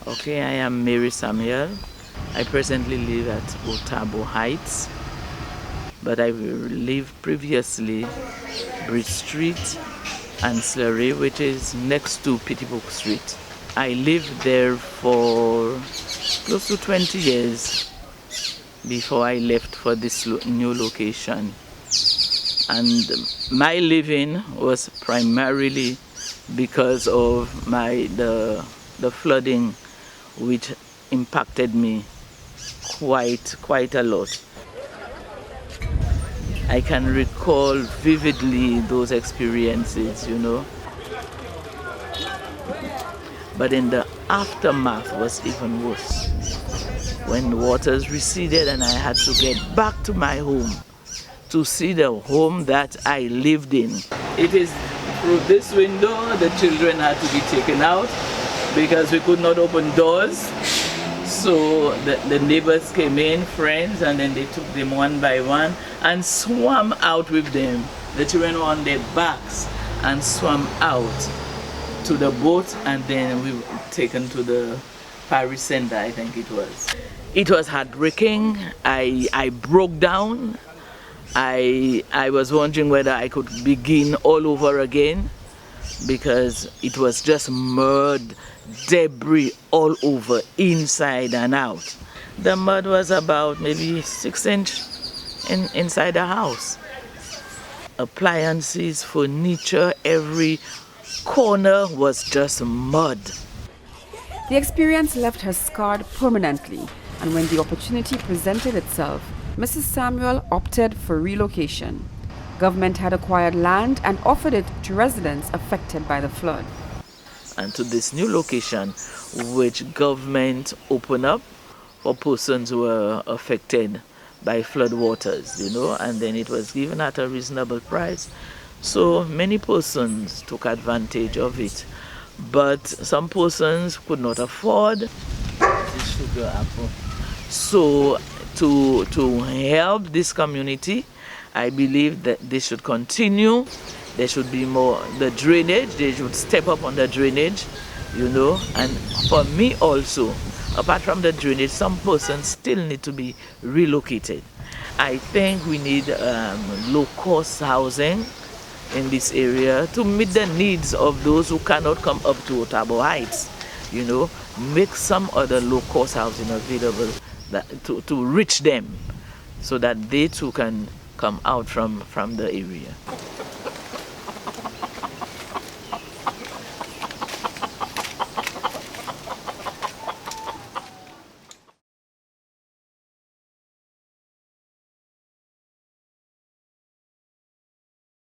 Okay, I am Mary Samuel. I presently live at Otabo Heights, but I lived previously Bridge Street and Slurry, which is next to Pittybook Street. I lived there for close to 20 years before I left for this new location. And my living was primarily because of the flooding, which impacted me quite a lot. I can recall vividly those experiences, you know. But in the aftermath was even worse. When the waters receded and I had to get back to my home to see the home that I lived in. It is through this window the children had to be taken out because we could not open doors. So the neighbors came in, friends, and then they took them one by one and swam out with them. The children were on their backs and swam out to the boat, and then we were taken to the Paris Center, I think it was. It was heartbreaking. I broke down. I was wondering whether I could begin all over again because it was just mud, debris all over, inside and out. The mud was about maybe 6 inches inside the house. Appliances, furniture, every corner was just mud. The experience left her scarred permanently, and when the opportunity presented itself, Mrs. Samuel opted for relocation. Government had acquired land and offered it to residents affected by the flood. And to this new location, which government opened up for persons who were affected by flood waters, you know, and then it was given at a reasonable price. So many persons took advantage of it, but some persons could not afford this sugar apple. So to help this community, I believe that they should continue. There should be more, the drainage, they should step up on the drainage, you know. And for me also, apart from the drainage, some persons still need to be relocated. I think we need low-cost housing in this area to meet the needs of those who cannot come up to Otabo Heights, you know. Make some other low-cost housing available to reach them so that they too can come out from the area.